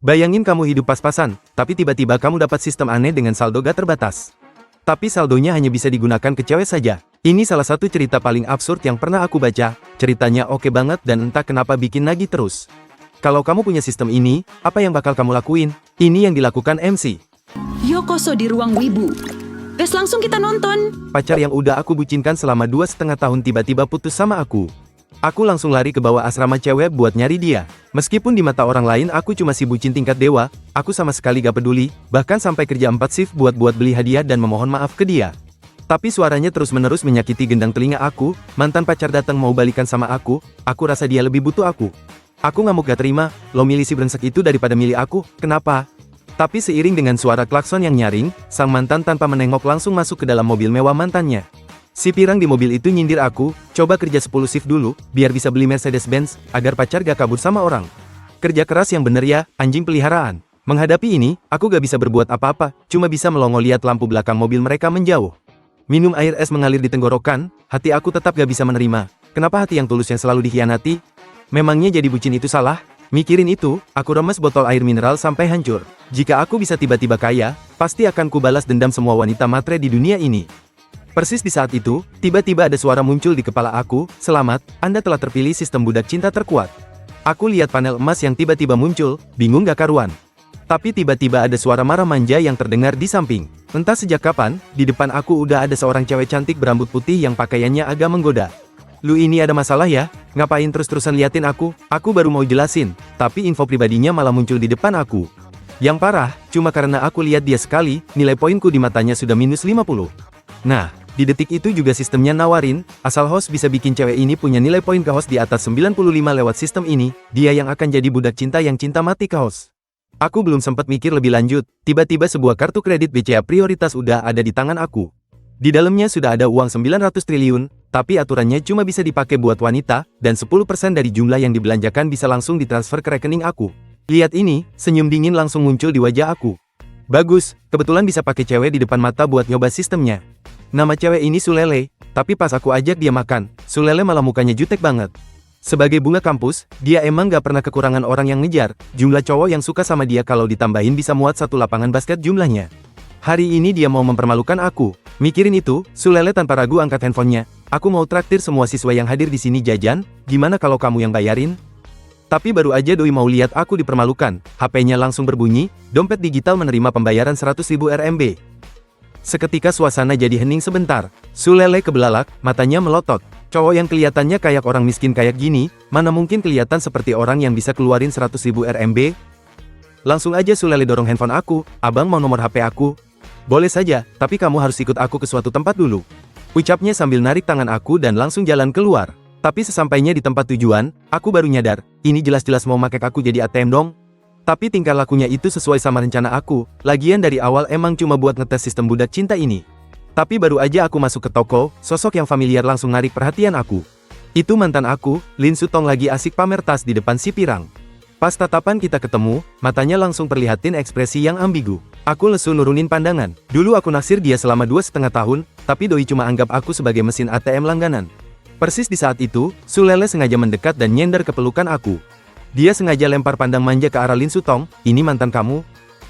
Bayangin kamu hidup pas-pasan, tapi tiba-tiba kamu dapat sistem aneh dengan saldo gak terbatas. Tapi saldonya hanya bisa digunakan ke cewek saja. Ini salah satu cerita paling absurd yang pernah aku baca, ceritanya oke banget dan entah kenapa bikin nagih terus. Kalau kamu punya sistem ini, apa yang bakal kamu lakuin? Ini yang dilakukan MC. Yokoso di ruang wibu. Tes langsung kita nonton. Pacar yang udah aku bucinkan selama 2,5 tahun tiba-tiba putus sama aku. Aku langsung lari ke bawah asrama cewek buat nyari dia. Meskipun di mata orang lain aku cuma si bucin tingkat dewa, aku sama sekali gak peduli, bahkan sampai kerja 4 shift buat beli hadiah dan memohon maaf ke dia. Tapi suaranya terus-menerus menyakiti gendang telinga aku, mantan pacar datang mau balikan sama aku rasa dia lebih butuh aku. Aku ngamuk gak terima, lo milih si brengsek itu daripada milih aku, kenapa? Tapi seiring dengan suara klakson yang nyaring, sang mantan tanpa menengok langsung masuk ke dalam mobil mewah mantannya. Si pirang di mobil itu nyindir aku, coba kerja 10 shift dulu, biar bisa beli Mercedes-Benz, agar pacar gak kabur sama orang. Kerja keras yang bener ya, anjing peliharaan. Menghadapi ini, aku gak bisa berbuat apa-apa, cuma bisa melongo lihat lampu belakang mobil mereka menjauh. Minum air es mengalir di tenggorokan, hati aku tetap gak bisa menerima. Kenapa hati yang tulus yang selalu dikhianati? Memangnya jadi bucin itu salah? Mikirin itu, aku remes botol air mineral sampai hancur. Jika aku bisa tiba-tiba kaya, pasti akan kubalas dendam semua wanita matre di dunia ini. Persis di saat itu, tiba-tiba ada suara muncul di kepala aku, selamat, Anda telah terpilih sistem budak cinta terkuat. Aku lihat panel emas yang tiba-tiba muncul, bingung gak karuan. Tapi tiba-tiba ada suara marah manja yang terdengar di samping. Entah sejak kapan, di depan aku udah ada seorang cewek cantik berambut putih yang pakaiannya agak menggoda. Lu ini ada masalah ya? Ngapain terus-terusan liatin aku? Aku baru mau jelasin, tapi info pribadinya malah muncul di depan aku. Yang parah, cuma karena aku lihat dia sekali, nilai poinku di matanya sudah minus 50. Nah, di detik itu juga sistemnya nawarin, asal host bisa bikin cewek ini punya nilai poin ke host di atas 95 lewat sistem ini, dia yang akan jadi budak cinta yang cinta mati ke host. Aku belum sempat mikir lebih lanjut, tiba-tiba sebuah kartu kredit BCA prioritas udah ada di tangan aku. Di dalamnya sudah ada uang 900 triliun, tapi aturannya cuma bisa dipakai buat wanita, dan 10% dari jumlah yang dibelanjakan bisa langsung ditransfer ke rekening aku. Lihat ini, senyum dingin langsung muncul di wajah aku. Bagus, kebetulan bisa pakai cewek di depan mata buat nyoba sistemnya. Nama cewek ini Sulele, tapi pas aku ajak dia makan, Sulele malah mukanya jutek banget. Sebagai bunga kampus, dia emang gak pernah kekurangan orang yang ngejar, jumlah cowok yang suka sama dia kalau ditambahin bisa muat satu lapangan basket jumlahnya. Hari ini dia mau mempermalukan aku. Mikirin itu, Sulele tanpa ragu angkat handphonenya. Aku mau traktir semua siswa yang hadir di sini jajan, gimana kalau kamu yang bayarin? Tapi baru aja doi mau lihat aku dipermalukan, HP-nya langsung berbunyi, dompet digital menerima pembayaran 100.000 RMB. Seketika suasana jadi hening sebentar. Sulele kebelalak, matanya melotot. Cowok yang kelihatannya kayak orang miskin kayak gini, mana mungkin kelihatan seperti orang yang bisa keluarin 100.000 RMB? Langsung aja Sulele dorong handphone aku, abang mau nomor HP aku? Boleh saja, tapi kamu harus ikut aku ke suatu tempat dulu. Ucapnya sambil narik tangan aku dan langsung jalan keluar. Tapi sesampainya di tempat tujuan, aku baru nyadar, ini jelas-jelas mau makek aku jadi ATM dong. Tapi tingkah lakunya itu sesuai sama rencana aku, lagian dari awal emang cuma buat ngetes sistem budak cinta ini. Tapi baru aja aku masuk ke toko, sosok yang familiar langsung narik perhatian aku. Itu mantan aku, Lin Sutong lagi asik pamer tas di depan si pirang. Pas tatapan kita ketemu, matanya langsung perlihatin ekspresi yang ambigu. Aku lesu nurunin pandangan. Dulu aku naksir dia selama 2,5 tahun, tapi doi cuma anggap aku sebagai mesin ATM langganan. Persis di saat itu, Sulele sengaja mendekat dan nyender ke pelukan aku. Dia sengaja lempar pandang manja ke arah Lin Sutong, ini mantan kamu?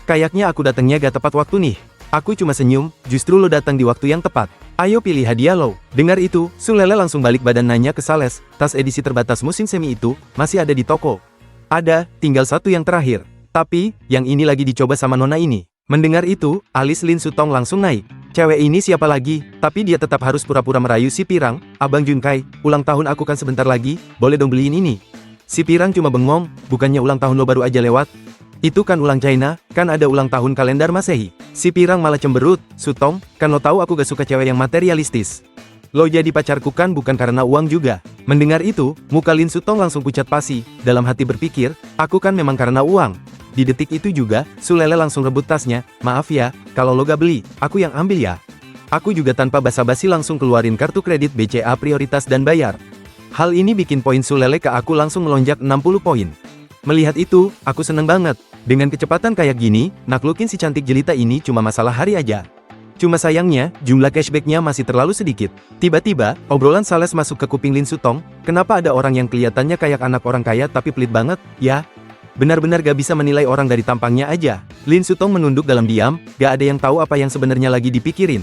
Kayaknya aku datangnya gak tepat waktu nih. Aku cuma senyum, justru lo datang di waktu yang tepat. Ayo pilih hadiah lo. Dengar itu, Sulele langsung balik badan nanya ke Sales, tas edisi terbatas musim semi itu, masih ada di toko. Ada, tinggal satu yang terakhir. Tapi, yang ini lagi dicoba sama nona ini. Mendengar itu, alis Lin Sutong langsung naik. Cewek ini siapa lagi? Tapi dia tetap harus pura-pura merayu si pirang. Abang Junkai, ulang tahun aku kan sebentar lagi, boleh dong beliin ini. Si pirang cuma bengong, bukannya ulang tahun lo baru aja lewat? Itu kan ulang China, kan ada ulang tahun kalender Masehi. Si pirang malah cemberut, Sutong, kan lo tahu aku gak suka cewek yang materialistis. Lo jadi pacarku kan bukan karena uang juga. Mendengar itu, muka Lin Sutong langsung pucat pasi, dalam hati berpikir, aku kan memang karena uang. Di detik itu juga, Sulele langsung rebut tasnya, maaf ya, kalau lo gak beli, aku yang ambil ya. Aku juga tanpa basa-basi langsung keluarin kartu kredit BCA prioritas dan bayar. Hal ini bikin poin Sulele ke aku langsung melonjak 60 poin. Melihat itu, aku seneng banget. Dengan kecepatan kayak gini, naklukin si cantik jelita ini cuma masalah hari aja. Cuma sayangnya, jumlah cashbacknya masih terlalu sedikit. Tiba-tiba, obrolan Sales masuk ke kuping Lin Sutong, kenapa ada orang yang kelihatannya kayak anak orang kaya tapi pelit banget, ya? Benar-benar gak bisa menilai orang dari tampangnya aja. Lin Sutong menunduk dalam diam, gak ada yang tahu apa yang sebenarnya lagi dipikirin.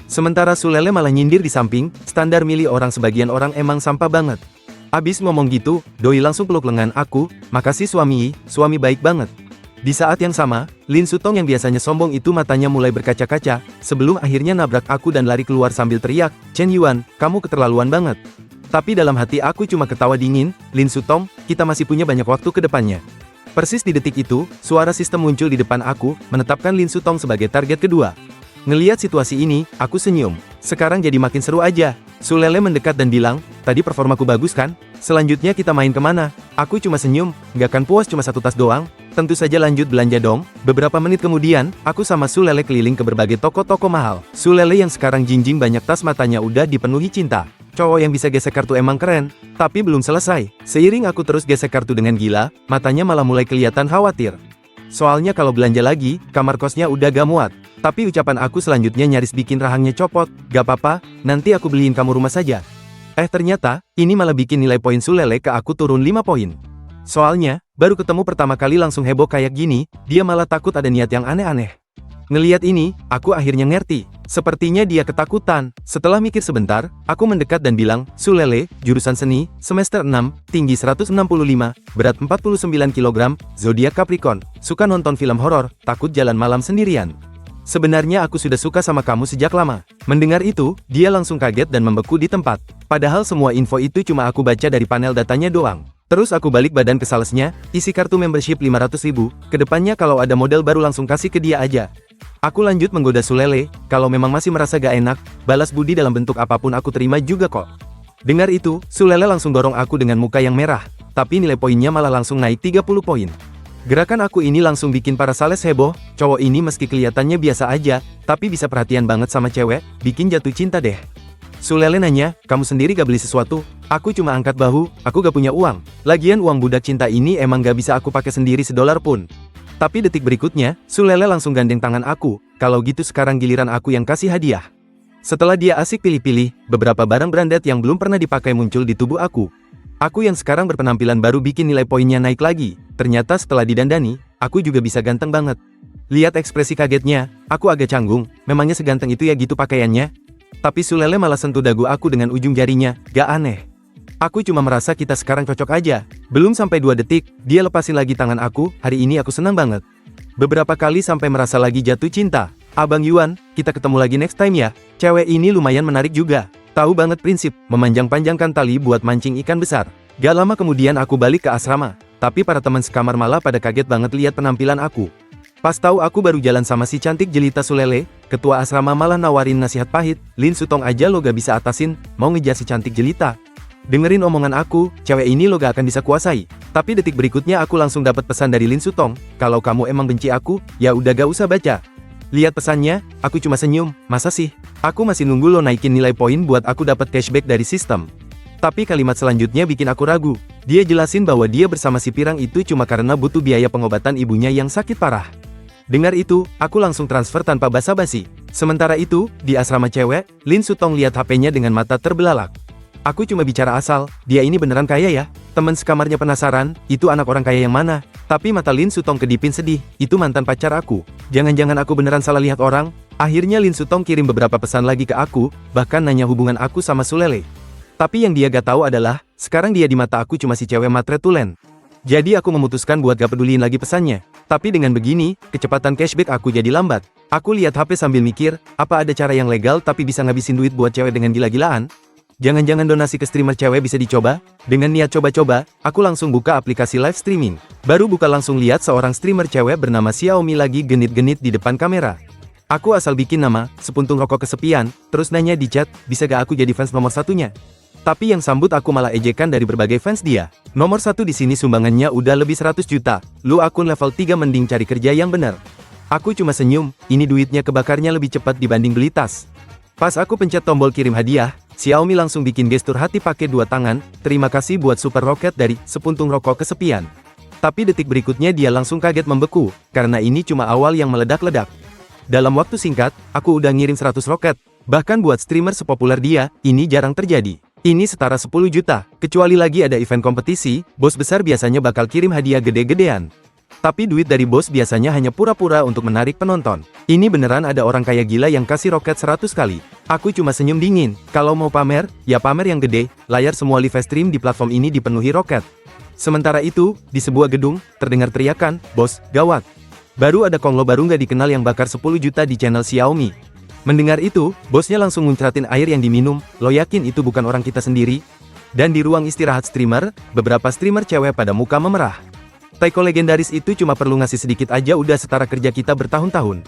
Sementara Sulele malah nyindir di samping, standar milih orang sebagian orang emang sampah banget. Abis ngomong gitu, Doi langsung peluk lengan aku, makasih suami baik banget. Di saat yang sama, Lin Sutong yang biasanya sombong itu matanya mulai berkaca-kaca, sebelum akhirnya nabrak aku dan lari keluar sambil teriak, Chen Yuan, kamu keterlaluan banget. Tapi dalam hati aku cuma ketawa dingin, Lin Sutong, kita masih punya banyak waktu ke depannya. Persis di detik itu, suara sistem muncul di depan aku, menetapkan Lin Sutong sebagai target kedua. Ngeliat situasi ini, aku senyum. Sekarang jadi makin seru aja. Sulele mendekat dan bilang, tadi performaku bagus kan? Selanjutnya kita main kemana? Aku cuma senyum, nggak kan puas cuma satu tas doang? Tentu saja lanjut belanja dong. Beberapa menit kemudian, aku sama Sulele keliling ke berbagai toko-toko mahal. Sulele yang sekarang jinjing banyak tas matanya udah dipenuhi cinta. Cowok yang bisa gesek kartu emang keren, tapi belum selesai. Seiring aku terus gesek kartu dengan gila, matanya malah mulai kelihatan khawatir. Soalnya kalau belanja lagi, kamar kosnya udah gak muat. Tapi ucapan aku selanjutnya nyaris bikin rahangnya copot. Gak apa-apa, nanti aku beliin kamu rumah saja. Ternyata, ini malah bikin nilai poin Sulele ke aku turun 5 poin. Soalnya, baru ketemu pertama kali langsung heboh kayak gini, dia malah takut ada niat yang aneh-aneh. Ngeliat ini, aku akhirnya ngerti. Sepertinya dia ketakutan. Setelah mikir sebentar, aku mendekat dan bilang, Sulele, jurusan seni, semester 6, tinggi 165, berat 49 kg, zodiak Capricorn, suka nonton film horor, takut jalan malam sendirian. Sebenarnya aku sudah suka sama kamu sejak lama. Mendengar itu, dia langsung kaget dan membeku di tempat. Padahal semua info itu cuma aku baca dari panel datanya doang. Terus aku balik badan ke salesnya, isi kartu membership 500.000, kedepannya kalau ada model baru langsung kasih ke dia aja. Aku lanjut menggoda Sulele, kalau memang masih merasa gak enak, balas budi dalam bentuk apapun aku terima juga kok. Dengar itu, Sulele langsung dorong aku dengan muka yang merah, tapi nilai poinnya malah langsung naik 30 poin. Gerakan aku ini langsung bikin para sales heboh, cowok ini meski kelihatannya biasa aja, tapi bisa perhatian banget sama cewek, bikin jatuh cinta deh. Sulele nanya, kamu sendiri gak beli sesuatu? Aku cuma angkat bahu, aku gak punya uang. Lagian uang budak cinta ini emang gak bisa aku pakai sendiri $1 pun. Tapi detik berikutnya, Sulele langsung gandeng tangan aku, kalau gitu sekarang giliran aku yang kasih hadiah. Setelah dia asik pilih-pilih, beberapa barang branded yang belum pernah dipakai muncul di tubuh aku. Aku yang sekarang berpenampilan baru bikin nilai poinnya naik lagi. Ternyata setelah didandani, aku juga bisa ganteng banget. Lihat ekspresi kagetnya, aku agak canggung, memangnya seganteng itu ya gitu pakaiannya? Tapi Sulele malah sentuh dagu aku dengan ujung jarinya, gak aneh. Aku cuma merasa kita sekarang cocok aja. Belum sampai 2 detik, dia lepasin lagi tangan aku, hari ini aku senang banget. Beberapa kali sampai merasa lagi jatuh cinta. Abang Yuan, kita ketemu lagi next time ya. Cewek ini lumayan menarik juga. Tahu banget prinsip, memanjang-panjangkan tali buat mancing ikan besar. Gak lama kemudian aku balik ke asrama. Tapi para teman sekamar malah pada kaget banget lihat penampilan aku. Pas tahu aku baru jalan sama si cantik jelita Sulele, ketua asrama malah nawarin nasihat pahit, Lin Sutong aja lo gak bisa atasin, mau ngejar si cantik jelita. Dengerin omongan aku, cewek ini lo gak akan bisa kuasai. Tapi detik berikutnya aku langsung dapat pesan dari Lin Sutong, kalau kamu emang benci aku, ya udah gak usah baca. Lihat pesannya, aku cuma senyum, masa sih? Aku masih nunggu lo naikin nilai poin buat aku dapat cashback dari sistem. Tapi kalimat selanjutnya bikin aku ragu. Dia jelasin bahwa dia bersama si Pirang itu cuma karena butuh biaya pengobatan ibunya yang sakit parah. Dengar itu, aku langsung transfer tanpa basa-basi. Sementara itu, di asrama cewek, Lin Sutong lihat HP-nya dengan mata terbelalak. Aku cuma bicara asal, dia ini beneran kaya ya? Teman sekamarnya penasaran, itu anak orang kaya yang mana? Tapi mata Lin Sutong kedipin sedih, itu mantan pacar aku. Jangan-jangan aku beneran salah lihat orang? Akhirnya Lin Sutong kirim beberapa pesan lagi ke aku, bahkan nanya hubungan aku sama Sulele. Tapi yang dia gak tahu adalah, sekarang dia di mata aku cuma si cewek matre tulen. Jadi aku memutuskan buat gak peduliin lagi pesannya. Tapi dengan begini, kecepatan cashback aku jadi lambat. Aku lihat HP sambil mikir, apa ada cara yang legal tapi bisa ngabisin duit buat cewek dengan gila-gilaan? Jangan-jangan donasi ke streamer cewek bisa dicoba? Dengan niat coba-coba, aku langsung buka aplikasi live streaming. Baru buka langsung lihat seorang streamer cewek bernama Xiaomi lagi genit-genit di depan kamera. Aku asal bikin nama, sepuntung rokok kesepian, terus nanya di chat, bisa gak aku jadi fans nomor satunya? Tapi yang sambut aku malah ejekan dari berbagai fans dia. Nomor 1 di sini sumbangannya udah lebih 100 juta. Lu akun level 3 mending cari kerja yang bener. Aku cuma senyum, ini duitnya kebakarnya lebih cepat dibanding beli tas. Pas aku pencet tombol kirim hadiah, Xiaomi langsung bikin gestur hati pakai 2 tangan, terima kasih buat super roket dari sepuntung rokok kesepian. Tapi detik berikutnya dia langsung kaget membeku, karena ini cuma awal yang meledak-ledak. Dalam waktu singkat, aku udah ngirim 100 roket. Bahkan buat streamer sepopuler dia, ini jarang terjadi. Ini setara 10 juta, kecuali lagi ada event kompetisi, bos besar biasanya bakal kirim hadiah gede-gedean. Tapi duit dari bos biasanya hanya pura-pura untuk menarik penonton. Ini beneran ada orang kaya gila yang kasih roket 100 kali. Aku cuma senyum dingin. Kalau mau pamer, ya pamer yang gede. Layar semua live stream di platform ini dipenuhi roket. Sementara itu, di sebuah gedung, terdengar teriakan, "Bos, gawat. Baru ada Konglo baru nggak dikenal yang bakar 10 juta di channel Xiaomi." Mendengar itu, bosnya langsung muncratin air yang diminum. "Lo yakin itu bukan orang kita sendiri?" Dan di ruang istirahat streamer, beberapa streamer cewek pada muka memerah. Taiko legendaris itu cuma perlu ngasih sedikit aja udah setara kerja kita bertahun-tahun.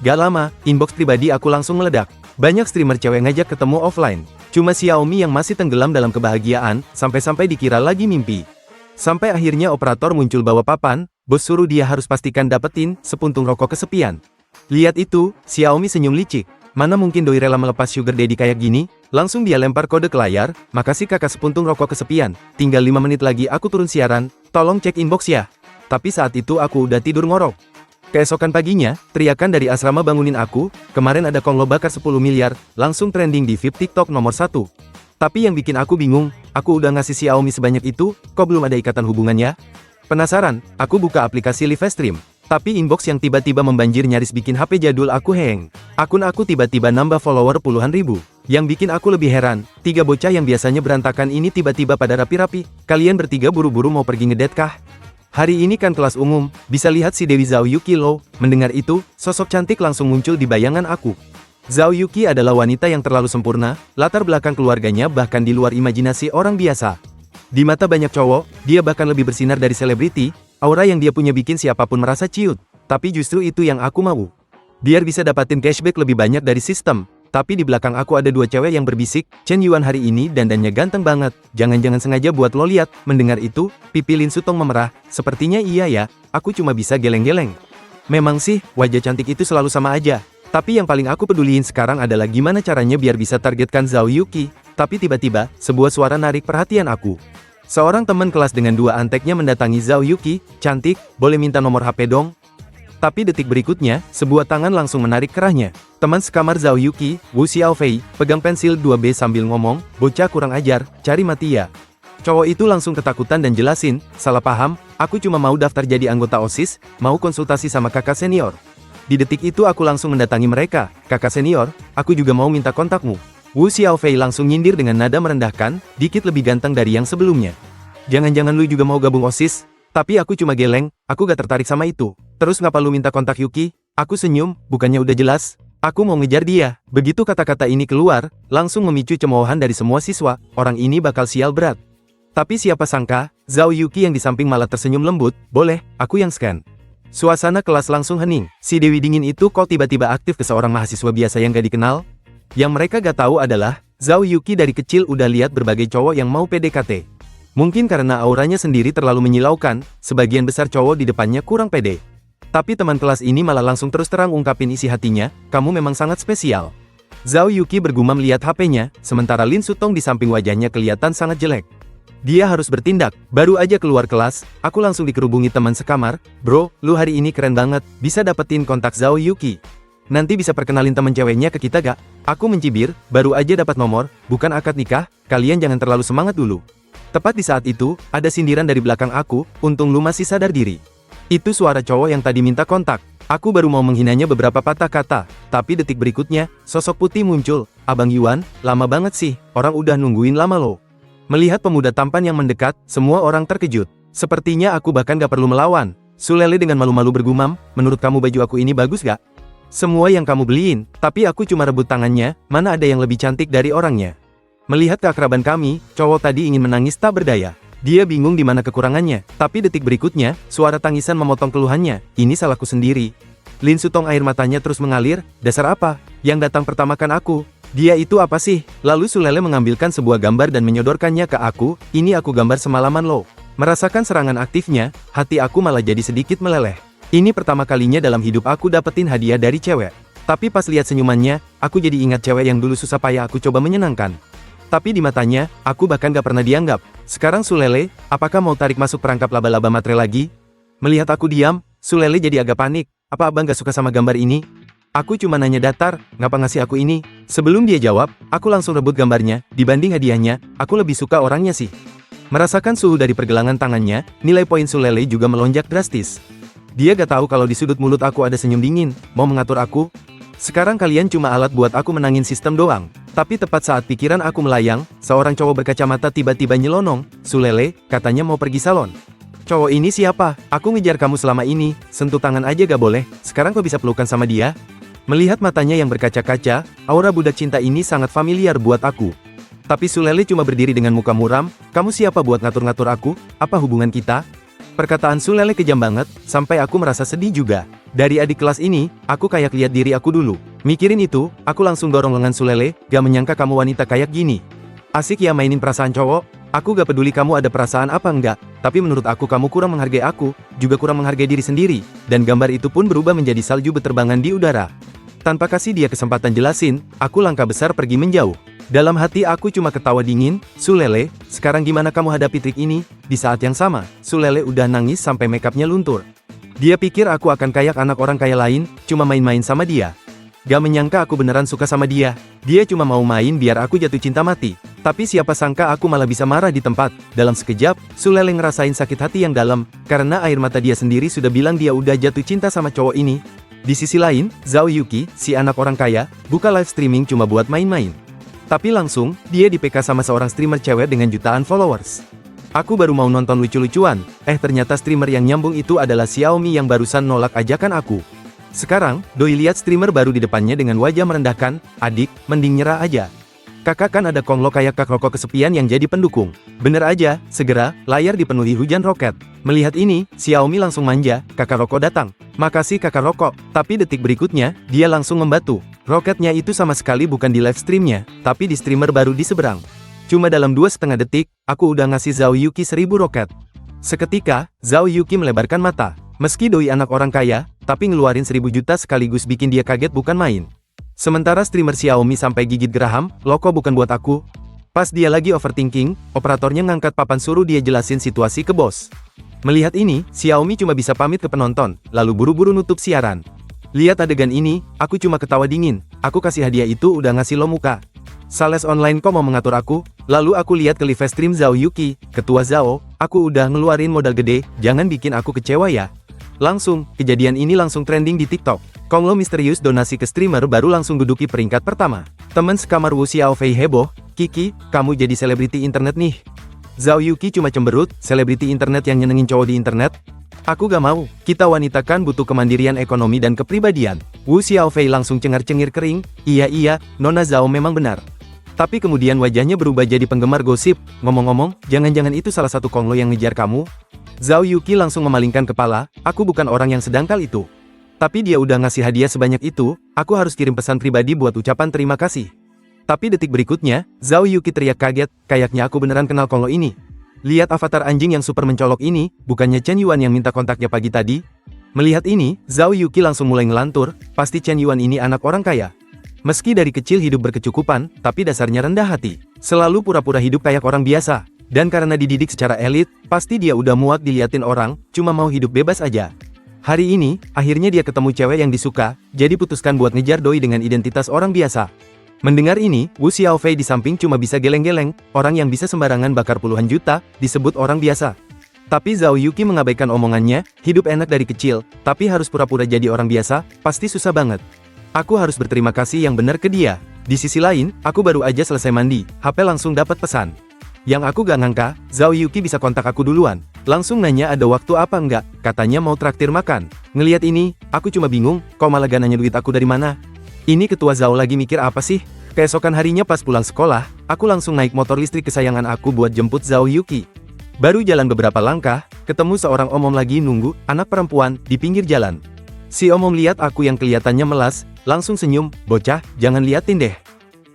Gak lama, inbox pribadi aku langsung meledak. Banyak streamer cewek ngajak ketemu offline. Cuma Xiaomi yang masih tenggelam dalam kebahagiaan, sampai-sampai dikira lagi mimpi. Sampai akhirnya operator muncul bawa papan, bos suruh dia harus pastikan dapetin sepuntung rokok kesepian. Lihat itu, Xiaomi senyum licik. Mana mungkin doi rela melepas sugar daddy kayak gini? Langsung dia lempar kode ke layar, "Makasih kakak sepuntung rokok kesepian. Tinggal 5 menit lagi aku turun siaran, tolong cek inbox ya." Tapi saat itu aku udah tidur ngorok. Keesokan paginya, teriakan dari asrama bangunin aku, "Kemarin ada Konglo bakar 10 miliar, langsung trending di feed TikTok nomor 1. Tapi yang bikin aku bingung, aku udah ngasih Xiaomi sebanyak itu, kok belum ada ikatan hubungannya? Penasaran, aku buka aplikasi live stream. Tapi inbox yang tiba-tiba membanjir nyaris bikin HP jadul aku hang. Akun aku tiba-tiba nambah follower puluhan ribu. Yang bikin aku lebih heran, 3 bocah yang biasanya berantakan ini tiba-tiba pada rapi-rapi. Kalian bertiga buru-buru mau pergi ngedate kah? Hari ini kan kelas umum, bisa lihat si Dewi Zhao Yuki loh. Mendengar itu, sosok cantik langsung muncul di bayangan aku. Zhao Yuki adalah wanita yang terlalu sempurna, latar belakang keluarganya bahkan di luar imajinasi orang biasa. Di mata banyak cowok, dia bahkan lebih bersinar dari selebriti. Aura yang dia punya bikin siapapun merasa ciut. Tapi justru itu yang aku mau. Biar bisa dapatin cashback lebih banyak dari sistem. Tapi di belakang aku ada 2 cewek yang berbisik, "Chen Yuan hari ini dandannya ganteng banget. Jangan-jangan sengaja buat lo lihat." Mendengar itu, pipi Lin Sutong memerah. "Sepertinya iya ya, aku cuma bisa geleng-geleng." Memang sih, wajah cantik itu selalu sama aja. Tapi yang paling aku peduliin sekarang adalah gimana caranya biar bisa targetkan Zhao Yuki. Tapi tiba-tiba, sebuah suara narik perhatian aku. Seorang teman kelas dengan 2 anteknya mendatangi Zhao Yuki, "Cantik, boleh minta nomor HP dong?" Tapi detik berikutnya, sebuah tangan langsung menarik kerahnya. Teman sekamar Zhao Yuki, Wu Xiaofei, pegang pensil 2B sambil ngomong, "Bocah kurang ajar, cari mati ya." Cowok itu langsung ketakutan dan jelasin, "Salah paham, aku cuma mau daftar jadi anggota OSIS, mau konsultasi sama kakak senior." Di detik itu aku langsung mendatangi mereka, "Kakak senior, aku juga mau minta kontakmu." Wu Xiaofei langsung nyindir dengan nada merendahkan, dikit lebih ganteng dari yang sebelumnya. "Jangan-jangan lu juga mau gabung OSIS? Tapi aku cuma geleng, aku gak tertarik sama itu. Terus ngapa lu minta kontak Yuki?" Aku senyum, bukannya udah jelas? Aku mau ngejar dia. Begitu kata-kata ini keluar, langsung memicu cemoohan dari semua siswa, orang ini bakal sial berat. Tapi siapa sangka, Zhao Yuki yang di samping malah tersenyum lembut, "Boleh, aku yang scan." Suasana kelas langsung hening. Si Dewi dingin itu kok tiba-tiba aktif ke seorang mahasiswa biasa yang gak dikenal? Yang mereka gak tahu adalah, Zhao Yuki dari kecil udah lihat berbagai cowok yang mau PDKT. Mungkin karena auranya sendiri terlalu menyilaukan, sebagian besar cowok di depannya kurang pede. Tapi teman kelas ini malah langsung terus terang ungkapin isi hatinya, "Kamu memang sangat spesial." Zhao Yuki bergumam lihat HP-nya, sementara Lin Sutong di samping wajahnya kelihatan sangat jelek. Dia harus bertindak. Baru aja keluar kelas, aku langsung dikerubungi teman sekamar, "Bro, lu hari ini keren banget, bisa dapetin kontak Zhao Yuki. Nanti bisa perkenalin temen ceweknya ke kita gak?" Aku mencibir, "Baru aja dapat nomor, bukan akad nikah, kalian jangan terlalu semangat dulu." Tepat di saat itu, ada sindiran dari belakang aku, "Untung lu masih sadar diri." Itu suara cowok yang tadi minta kontak. Aku baru mau menghinanya beberapa patah kata, tapi detik berikutnya, sosok putih muncul, "Abang Yuan, lama banget sih, orang udah nungguin lama loh." Melihat pemuda tampan yang mendekat, semua orang terkejut. Sepertinya aku bahkan gak perlu melawan. Sulele dengan malu-malu bergumam, "Menurut kamu baju aku ini bagus gak? Semua yang kamu beliin, tapi aku cuma rebut tangannya, mana ada yang lebih cantik dari orangnya." Melihat keakraban kami, cowok tadi ingin menangis tak berdaya. Dia bingung di mana kekurangannya, tapi detik berikutnya, suara tangisan memotong keluhannya, "Ini salahku sendiri." Lin Sutong air matanya terus mengalir, "Dasar apa? Yang datang pertama kan aku. Dia itu apa sih?" Lalu Sulele mengambilkan sebuah gambar dan menyodorkannya ke aku, "Ini aku gambar semalaman loh." Merasakan serangan aktifnya, hati aku malah jadi sedikit meleleh. Ini pertama kalinya dalam hidup aku dapetin hadiah dari cewek. Tapi pas lihat senyumannya, aku jadi ingat cewek yang dulu susah payah aku coba menyenangkan. Tapi di matanya, aku bahkan gak pernah dianggap. Sekarang Sulele, apakah mau tarik masuk perangkap laba-laba matre lagi? Melihat aku diam, Sulele jadi agak panik. "Apa abang gak suka sama gambar ini?" Aku cuma nanya datar, ngapa ngasih aku ini? Sebelum dia jawab, aku langsung rebut gambarnya, dibanding hadiahnya, aku lebih suka orangnya sih. Merasakan suhu dari pergelangan tangannya, nilai poin Sulele juga melonjak drastis. Dia gak tahu kalau di sudut mulut aku ada senyum dingin, mau mengatur aku. Sekarang kalian cuma alat buat aku menangin sistem doang. Tapi tepat saat pikiran aku melayang, seorang cowok berkacamata tiba-tiba nyelonong. Sulele, katanya mau pergi salon. Cowok ini siapa? Aku ngejar kamu selama ini, sentuh tangan aja gak boleh, sekarang kok bisa pelukan sama dia? Melihat matanya yang berkaca-kaca, aura budak cinta ini sangat familiar buat aku. Tapi Sulele cuma berdiri dengan muka muram, kamu siapa buat ngatur-ngatur aku? Apa hubungan kita? Perkataan Sulele kejam banget, sampai aku merasa sedih juga. Dari adik kelas ini, aku kayak lihat diri aku dulu. Mikirin itu, aku langsung dorong lengan Sulele, gak menyangka kamu wanita kayak gini. Asik ya mainin perasaan cowok? Aku gak peduli kamu ada perasaan apa enggak, tapi menurut aku kamu kurang menghargai aku, juga kurang menghargai diri sendiri, dan gambar itu pun berubah menjadi salju berterbangan di udara. Tanpa kasih dia kesempatan jelasin, aku langkah besar pergi menjauh. Dalam hati aku cuma ketawa dingin, Sulele, sekarang gimana kamu hadapi trik ini? Di saat yang sama, Sulele udah nangis sampai makeupnya luntur. Dia pikir aku akan kayak anak orang kaya lain, cuma main-main sama dia. Gak menyangka aku beneran suka sama dia. Dia cuma mau main biar aku jatuh cinta mati. Tapi siapa sangka aku malah bisa marah di tempat. Dalam sekejap, Sulele ngerasain sakit hati yang dalam, karena air mata dia sendiri sudah bilang dia udah jatuh cinta sama cowok ini. Di sisi lain, Zhao Yuki, si anak orang kaya, buka live streaming cuma buat main-main. Tapi langsung, dia di-PK sama seorang streamer cewek dengan jutaan followers. Aku baru mau nonton lucu-lucuan, ternyata streamer yang nyambung itu adalah Xiaomi yang barusan nolak ajakan aku. Sekarang, doi lihat streamer baru di depannya dengan wajah merendahkan, adik, mending nyerah aja. Kakak kan ada konglo kayak kak rokok kesepian yang jadi pendukung. Bener aja, segera, layar dipenuhi hujan roket. Melihat ini, Xiaomi langsung manja, kakak rokok datang. Makasih kakak rokok, tapi detik berikutnya, dia langsung membatu. Roketnya itu sama sekali bukan di live streamnya, tapi di streamer baru di seberang. Cuma dalam 2,5 detik, aku udah ngasih Zhao Yuki 1000 roket. Seketika, Zhao Yuki melebarkan mata. Meski doi anak orang kaya, tapi ngeluarin 1000 juta sekaligus bikin dia kaget bukan main. Sementara streamer Xiaomi sampai gigit geraham, lo kok bukan buat aku? Pas dia lagi overthinking, operatornya ngangkat papan suruh dia jelasin situasi ke bos. Melihat ini, Xiaomi cuma bisa pamit ke penonton, lalu buru-buru nutup siaran. Lihat adegan ini, aku cuma ketawa dingin. Aku kasih hadiah itu udah ngasih lo muka. Sales online kok mau mengatur aku? Lalu aku lihat ke live stream Zhao Yuki, ketua Zhao, aku udah ngeluarin modal gede, jangan bikin aku kecewa ya. Langsung, kejadian ini langsung trending di TikTok. Konglo misterius donasi ke streamer baru langsung duduki peringkat pertama. Temen sekamar Wu Xiaofei heboh, Kiki, kamu jadi selebriti internet nih. Zhao Yuki cuma cemberut, selebriti internet yang nyenengin cowok di internet. Aku gak mau, kita wanita kan butuh kemandirian ekonomi dan kepribadian. Wu Xiaofei langsung cengar-cengir kering, iya, Nona Zhao memang benar. Tapi kemudian wajahnya berubah jadi penggemar gosip, ngomong-ngomong, jangan-jangan itu salah satu konglo yang ngejar kamu? Zhao Yuki langsung memalingkan kepala, aku bukan orang yang sedangkal itu. Tapi dia udah ngasih hadiah sebanyak itu, aku harus kirim pesan pribadi buat ucapan terima kasih. Tapi detik berikutnya, Zhao Yuki teriak kaget, kayaknya aku beneran kenal konglo ini. Lihat avatar anjing yang super mencolok ini, bukannya Chen Yuan yang minta kontaknya pagi tadi? Melihat ini, Zhao Yuki langsung mulai ngelantur, pasti Chen Yuan ini anak orang kaya. Meski dari kecil hidup berkecukupan, tapi dasarnya rendah hati. Selalu pura-pura hidup kayak orang biasa. Dan karena dididik secara elit, pasti dia udah muak diliatin orang, cuma mau hidup bebas aja. Hari ini, akhirnya dia ketemu cewek yang disuka, jadi putuskan buat ngejar doi dengan identitas orang biasa. Mendengar ini, Wu Xiaofei di samping cuma bisa geleng-geleng, orang yang bisa sembarangan bakar puluhan juta, disebut orang biasa. Tapi Zhao Yuki mengabaikan omongannya, hidup enak dari kecil, tapi harus pura-pura jadi orang biasa, pasti susah banget. Aku harus berterima kasih yang benar ke dia. Di sisi lain, aku baru aja selesai mandi, HP langsung dapat pesan. Yang aku gak ngangka, Zhao Yuki bisa kontak aku duluan. Langsung nanya ada waktu apa enggak, katanya mau traktir makan. Ngelihat ini, aku cuma bingung, kok malah gak nanya duit aku dari mana? Ini ketua Zhao lagi mikir apa sih? Keesokan harinya pas pulang sekolah, aku langsung naik motor listrik kesayangan aku buat jemput Zhao Yuki. Baru jalan beberapa langkah, ketemu seorang omom lagi nunggu, anak perempuan, di pinggir jalan. Si omom lihat aku yang kelihatannya melas, langsung senyum, bocah, jangan liatin deh.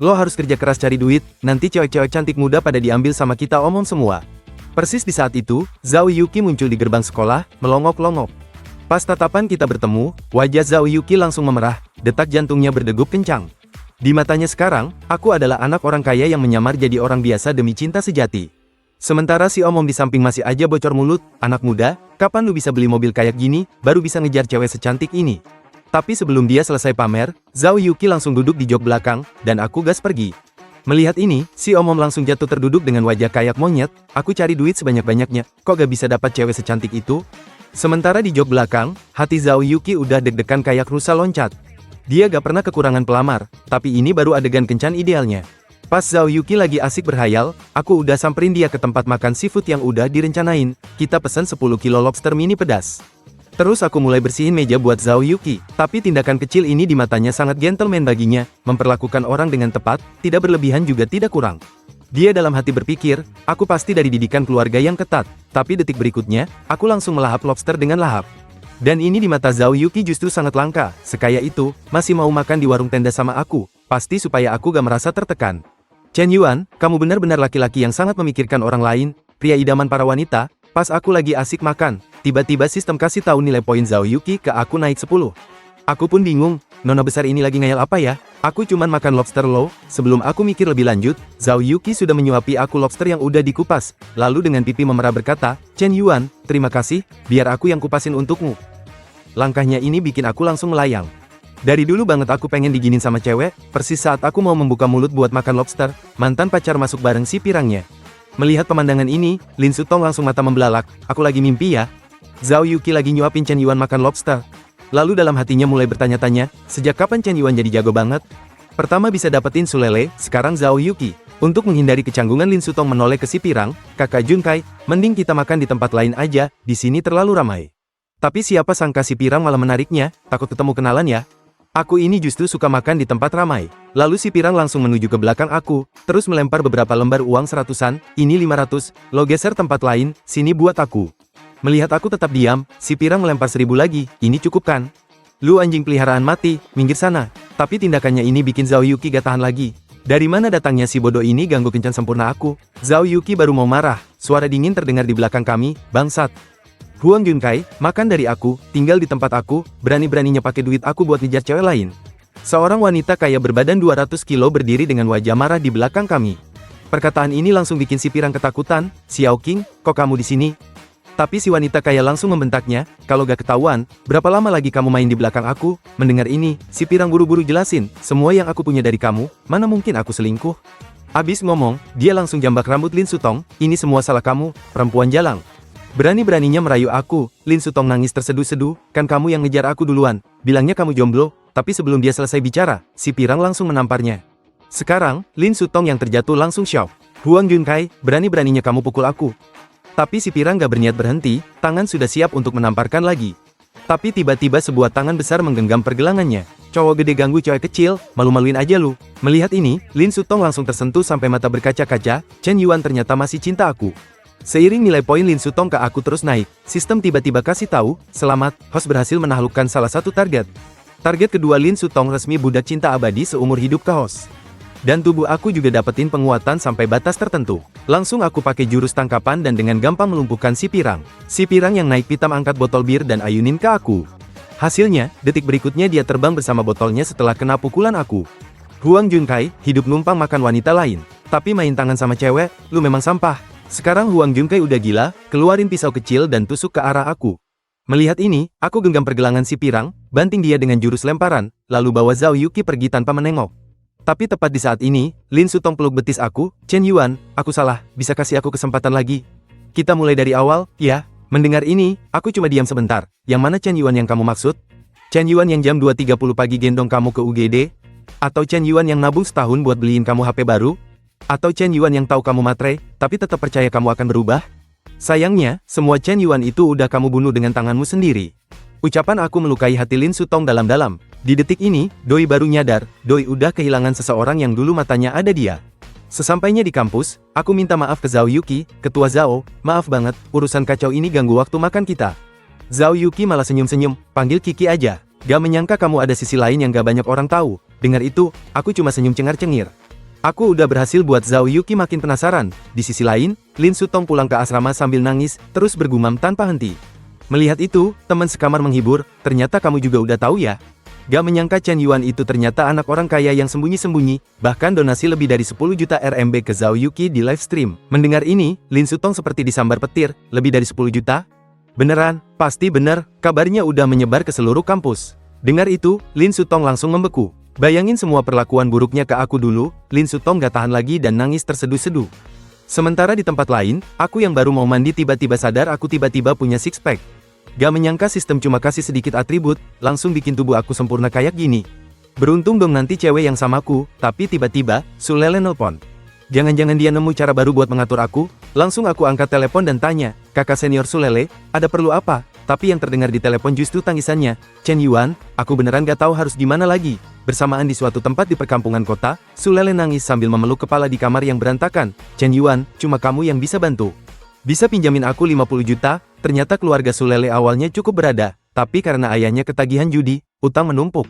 Lo harus kerja keras cari duit, nanti cewek-cewek cantik muda pada diambil sama kita omom semua. Persis di saat itu, Zhao Yuki muncul di gerbang sekolah, melongok-longok. Pas tatapan kita bertemu, wajah Zhao Yuki langsung memerah, detak jantungnya berdegup kencang. Di matanya sekarang, aku adalah anak orang kaya yang menyamar jadi orang biasa demi cinta sejati. Sementara si omom di samping masih aja bocor mulut, anak muda, kapan lu bisa beli mobil kayak gini, baru bisa ngejar cewek secantik ini? Tapi sebelum dia selesai pamer, Zhao Yuqi langsung duduk di jok belakang, dan aku gas pergi. Melihat ini, si Om langsung jatuh terduduk dengan wajah kayak monyet. Aku cari duit sebanyak-banyaknya, kok gak bisa dapat cewek secantik itu? Sementara di jok belakang, hati Zhao Yuqi udah deg-degan kayak rusa loncat. Dia gak pernah kekurangan pelamar, tapi ini baru adegan kencan idealnya. Pas Zhao Yuqi lagi asik berhayal, aku udah samperin dia ke tempat makan seafood yang udah direncanain. Kita pesen 10 kilo lobster mini pedas. Terus aku mulai bersihin meja buat Zhao Yuqi, tapi tindakan kecil ini di matanya sangat gentleman baginya, memperlakukan orang dengan tepat, tidak berlebihan juga tidak kurang. Dia dalam hati berpikir, aku pasti dari didikan keluarga yang ketat, tapi detik berikutnya, aku langsung melahap lobster dengan lahap. Dan ini di mata Zhao Yuqi justru sangat langka, sekaya itu, masih mau makan di warung tenda sama aku, pasti supaya aku gak merasa tertekan. Chen Yuan, kamu benar-benar laki-laki yang sangat memikirkan orang lain, pria idaman para wanita. Pas aku lagi asik makan, tiba-tiba sistem kasih tahu nilai poin Zhao Yuqi ke aku naik 10. Aku pun bingung, nona besar ini lagi ngayal apa ya? Aku cuman makan lobster loh. Sebelum aku mikir lebih lanjut, Zhao Yuqi sudah menyuapi aku lobster yang udah dikupas. Lalu dengan pipi memerah berkata, Chen Yuan, terima kasih, biar aku yang kupasin untukmu. Langkahnya ini bikin aku langsung melayang. Dari dulu banget aku pengen diginin sama cewek, persis saat aku mau membuka mulut buat makan lobster, mantan pacar masuk bareng si pirangnya. Melihat pemandangan ini, Lin Sutong langsung mata membelalak, aku lagi mimpi ya? Zhao Yuqi lagi nyuapin Chen Yuan makan lobster. Lalu dalam hatinya mulai bertanya-tanya, sejak kapan Chen Yuan jadi jago banget? Pertama bisa dapetin Sulele, sekarang Zhao Yuqi. Untuk menghindari kecanggungan Lin Sutong menoleh ke si pirang, kakak Junkai, mending kita makan di tempat lain aja, di sini terlalu ramai. Tapi siapa sangka si pirang malah menariknya, takut ketemu kenalan ya? Aku ini justru suka makan di tempat ramai. Lalu si pirang langsung menuju ke belakang aku, terus melempar beberapa lembar uang seratusan, ini 500, lo geser tempat lain, sini buat aku. Melihat aku tetap diam, si pirang melempar 1000 lagi, ini cukup kan? Lu anjing peliharaan mati, minggir sana. Tapi tindakannya ini bikin Zhao Yuqi gak tahan lagi. Dari mana datangnya si bodoh ini ganggu kencan sempurna aku? Zhao Yuqi baru mau marah, suara dingin terdengar di belakang kami, bangsat. Huang Junkai, makan dari aku, tinggal di tempat aku, berani-beraninya pakai duit aku buat ngejar cewek lain. Seorang wanita kaya berbadan 200 kilo berdiri dengan wajah marah di belakang kami. Perkataan ini langsung bikin si pirang ketakutan, Xiao Qing, kok kamu di sini? Tapi si wanita kaya langsung membentaknya, kalau gak ketahuan, berapa lama lagi kamu main di belakang aku? Mendengar ini, si pirang buru-buru jelasin, semua yang aku punya dari kamu, mana mungkin aku selingkuh? Abis ngomong, dia langsung jambak rambut Lin Sutong, ini semua salah kamu, perempuan jalang. Berani-beraninya merayu aku, Lin Sutong nangis terseduh-seduh, kan kamu yang ngejar aku duluan, bilangnya kamu jomblo, tapi sebelum dia selesai bicara, si pirang langsung menamparnya. Sekarang, Lin Sutong yang terjatuh langsung shock. Huang Junkai, berani-beraninya kamu pukul aku. Tapi si pirang gak berniat berhenti, tangan sudah siap untuk menamparkan lagi. Tapi tiba-tiba sebuah tangan besar menggenggam pergelangannya. Cowok gede ganggu cewek kecil, malu-maluin aja lu. Melihat ini, Lin Sutong langsung tersentuh sampai mata berkaca-kaca, Chen Yuan ternyata masih cinta aku. Seiring nilai poin Lin Sutong ke aku terus naik, sistem tiba-tiba kasih tahu, selamat, host berhasil menaklukkan salah satu target. Target kedua Lin Sutong resmi budak cinta abadi seumur hidup ke host. Dan tubuh aku juga dapetin penguatan sampai batas tertentu. Langsung aku pakai jurus tangkapan dan dengan gampang melumpuhkan si pirang. Si pirang yang naik pitam angkat botol bir dan ayunin ke aku. Hasilnya, detik berikutnya dia terbang bersama botolnya setelah kena pukulan aku. Huang Junkai, hidup numpang makan wanita lain. Tapi main tangan sama cewek, lu memang sampah. Sekarang Huang Junkai udah gila, keluarin pisau kecil dan tusuk ke arah aku. Melihat ini, aku genggam pergelangan si pirang, banting dia dengan jurus lemparan, lalu bawa Zhao Yuqi pergi tanpa menengok. Tapi tepat di saat ini, Lin Sutong peluk betis aku, Chen Yuan, aku salah, bisa kasih aku kesempatan lagi. Kita mulai dari awal, ya? Mendengar ini, aku cuma diam sebentar. Yang mana Chen Yuan yang kamu maksud? Chen Yuan yang jam 2.30 pagi gendong kamu ke UGD? Atau Chen Yuan yang nabung setahun buat beliin kamu HP baru? Atau Chen Yuan yang tahu kamu matre, tapi tetap percaya kamu akan berubah? Sayangnya, semua Chen Yuan itu udah kamu bunuh dengan tanganmu sendiri. Ucapan aku melukai hati Lin Sutong dalam-dalam. Di detik ini, Doi baru nyadar, Doi udah kehilangan seseorang yang dulu matanya ada dia. Sesampainya di kampus, aku minta maaf ke Zhao Yuqi, ketua Zhao, maaf banget, urusan kacau ini ganggu waktu makan kita. Zhao Yuqi malah senyum-senyum, panggil Kiki aja. Gak menyangka kamu ada sisi lain yang gak banyak orang tahu. Dengar itu, aku cuma senyum cengar-cengir. Aku udah berhasil buat Zhao Yuqi makin penasaran. Di sisi lain, Lin Sutong pulang ke asrama sambil nangis, terus bergumam tanpa henti. Melihat itu, teman sekamar menghibur, ternyata kamu juga udah tahu ya. Gak menyangka Chen Yuan itu ternyata anak orang kaya yang sembunyi-sembunyi, bahkan donasi lebih dari 10 juta RMB ke Zhao Yuqi di live stream. Mendengar ini, Lin Sutong seperti disambar petir, lebih dari 10 juta? Beneran? Pasti bener, kabarnya udah menyebar ke seluruh kampus. Dengar itu, Lin Sutong langsung membeku. Bayangin semua perlakuan buruknya ke aku dulu, Lin Sutong gak tahan lagi dan nangis terseduh-seduh. Sementara di tempat lain, aku yang baru mau mandi tiba-tiba sadar aku tiba-tiba punya six pack. Gak menyangka sistem cuma kasih sedikit atribut, langsung bikin tubuh aku sempurna kayak gini. Beruntung dong nanti cewek yang samaku, tapi tiba-tiba, Sulele nelpon. Jangan-jangan dia nemu cara baru buat mengatur aku, langsung aku angkat telepon dan tanya, kakak senior Sulele, ada perlu apa? Tapi yang terdengar di telepon justru tangisannya. Chen Yuan, aku beneran gak tahu harus gimana lagi. Bersamaan di suatu tempat di perkampungan kota, Sulele nangis sambil memeluk kepala di kamar yang berantakan. Chen Yuan, cuma kamu yang bisa bantu. Bisa pinjamin aku 50 juta? Ternyata keluarga Sulele awalnya cukup berada, tapi karena ayahnya ketagihan judi, utang menumpuk.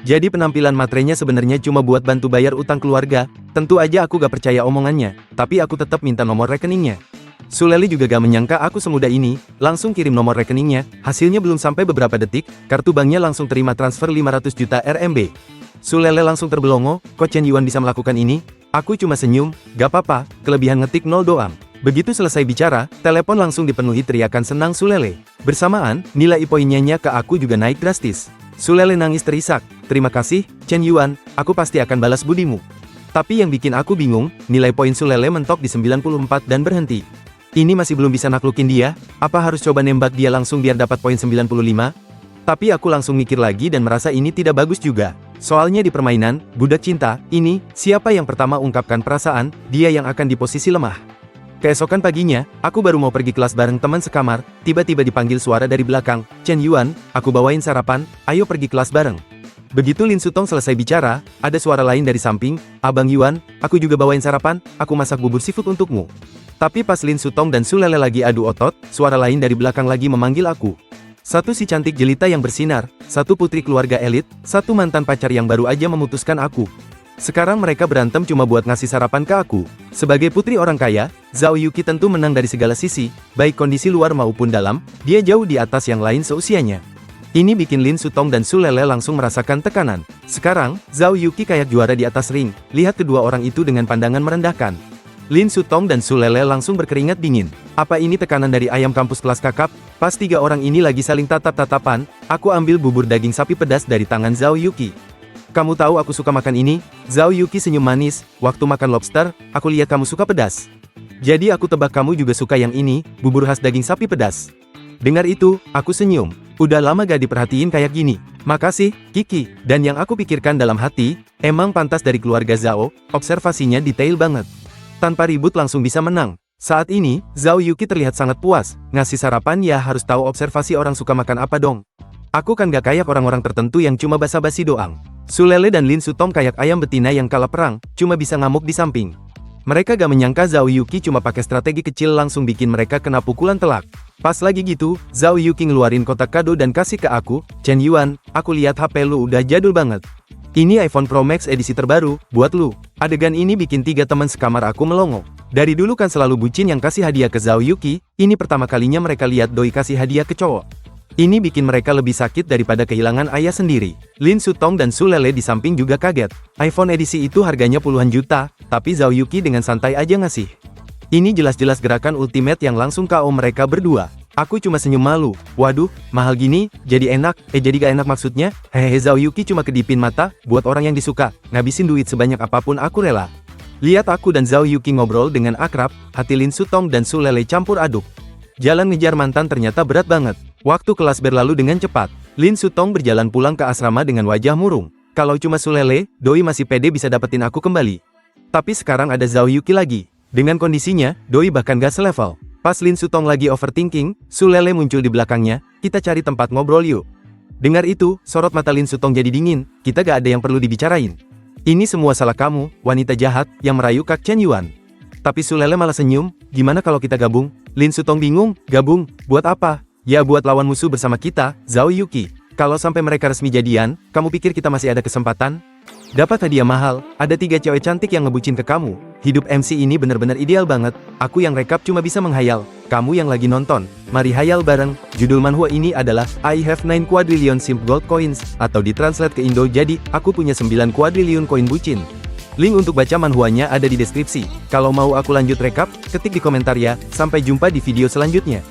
Jadi penampilan matrenya sebenarnya cuma buat bantu bayar utang keluarga. Tentu aja aku gak percaya omongannya, tapi aku tetap minta nomor rekeningnya. Sulele juga gak menyangka aku semudah ini, langsung kirim nomor rekeningnya, hasilnya belum sampai beberapa detik, kartu banknya langsung terima transfer 500 juta RMB. Sulele langsung terbelongo, kok Chen Yuan bisa melakukan ini? Aku cuma senyum, gak apa-apa, kelebihan ngetik 0 doang. Begitu selesai bicara, telepon langsung dipenuhi teriakan senang Sulele. Bersamaan, nilai poinnya ke aku juga naik drastis. Sulele nangis terisak, terima kasih, Chen Yuan, aku pasti akan balas budimu. Tapi yang bikin aku bingung, nilai poin Sulele mentok di 94 dan berhenti. Ini masih belum bisa naklukin dia, apa harus coba nembak dia langsung biar dapat poin 95? Tapi aku langsung mikir lagi dan merasa ini tidak bagus juga. Soalnya di permainan, budak cinta, ini, siapa yang pertama ungkapkan perasaan, dia yang akan di posisi lemah. Keesokan paginya, aku baru mau pergi kelas bareng teman sekamar, tiba-tiba dipanggil suara dari belakang, Chen Yuan, aku bawain sarapan, ayo pergi kelas bareng. Begitu Lin Sutong selesai bicara, ada suara lain dari samping, Abang Yuan, aku juga bawain sarapan, aku masak bubur seafood untukmu. Tapi pas Lin Sutong dan Sulele lagi adu otot, suara lain dari belakang lagi memanggil aku. Satu si cantik jelita yang bersinar, satu putri keluarga elit, satu mantan pacar yang baru aja memutuskan aku. Sekarang mereka berantem cuma buat ngasih sarapan ke aku. Sebagai putri orang kaya, Zhao Yuki tentu menang dari segala sisi, baik kondisi luar maupun dalam, dia jauh di atas yang lain seusianya. Ini bikin Lin Sutong dan Sulele langsung merasakan tekanan. Sekarang, Zhao Yuki kayak juara di atas ring, lihat kedua orang itu dengan pandangan merendahkan. Lin Sutong dan Sulele langsung berkeringat dingin. Apa ini tekanan dari ayam kampus kelas kakap? Pas tiga orang ini lagi saling tatap-tatapan, aku ambil bubur daging sapi pedas dari tangan Zhao Yuki. Kamu tahu aku suka makan ini? Zhao Yuki senyum manis, waktu makan lobster, aku lihat kamu suka pedas. Jadi aku tebak kamu juga suka yang ini, bubur khas daging sapi pedas. Dengar itu, aku senyum. Udah lama gak diperhatiin kayak gini. Makasih, Kiki. Dan yang aku pikirkan dalam hati, emang pantas dari keluarga Zhao, observasinya detail banget. Tanpa ribut langsung bisa menang. Saat ini, Zhao Yuki terlihat sangat puas. Ngasih sarapan ya harus tahu observasi orang suka makan apa dong. Aku kan gak kayak orang-orang tertentu yang cuma basa-basi doang. Sulele dan Lin Sutong kayak ayam betina yang kalah perang, cuma bisa ngamuk di samping. Mereka gak menyangka Zhao Yuki cuma pakai strategi kecil langsung bikin mereka kena pukulan telak. Pas lagi gitu, Zhao Yuki ngeluarin kotak kado dan kasih ke aku, Chen Yuan, aku lihat HP lu udah jadul banget. Ini iPhone Pro Max edisi terbaru, buat lu. Adegan ini bikin tiga teman sekamar aku melongo. Dari dulu kan selalu bucin yang kasih hadiah ke Zhao Yuki, ini pertama kalinya mereka lihat doi kasih hadiah ke cowok. Ini bikin mereka lebih sakit daripada kehilangan ayah sendiri. Lin Sutong dan Sulele di samping juga kaget. iPhone edisi itu harganya puluhan juta, tapi Zhao Yuki dengan santai aja ngasih. Ini jelas-jelas gerakan ultimate yang langsung KO mereka berdua. Aku cuma senyum malu. Waduh, mahal gini, jadi enak, jadi gak enak maksudnya. Hehehe, Zhao Yuki cuma kedipin mata, buat orang yang disuka, ngabisin duit sebanyak apapun aku rela. Lihat aku dan Zhao Yuki ngobrol dengan akrab, hati Lin Sutong dan Sulele campur aduk. Jalan ngejar mantan ternyata berat banget. Waktu kelas berlalu dengan cepat. Lin Sutong berjalan pulang ke asrama dengan wajah murung. Kalau cuma Sulele, doi masih pede bisa dapetin aku kembali. Tapi sekarang ada Zhao Yuki lagi. Dengan kondisinya, doi bahkan gak selevel. Pas Lin Sutong lagi overthinking, Sulele muncul di belakangnya, kita cari tempat ngobrol yuk. Dengar itu, sorot mata Lin Sutong jadi dingin, kita gak ada yang perlu dibicarain. Ini semua salah kamu, wanita jahat, yang merayu Kak Chen Yuan. Tapi Sulele malah senyum, gimana kalau kita gabung? Lin Sutong bingung, gabung, buat apa? Ya buat lawan musuh bersama kita, Zhao Yuki. Kalau sampai mereka resmi jadian, kamu pikir kita masih ada kesempatan? Dapat hadiah mahal, ada 3 cewek cantik yang ngebucin ke kamu. Hidup MC ini bener-bener ideal banget. Aku yang rekap cuma bisa menghayal. Kamu yang lagi nonton, mari hayal bareng. Judul manhwa ini adalah I have 9 quadrillion simp gold coins, atau ditranslate ke Indo jadi, aku punya 9 kuadriliun koin bucin. Link untuk baca manhwanya ada di deskripsi. Kalau mau aku lanjut rekap, ketik di komentar ya. Sampai jumpa di video selanjutnya.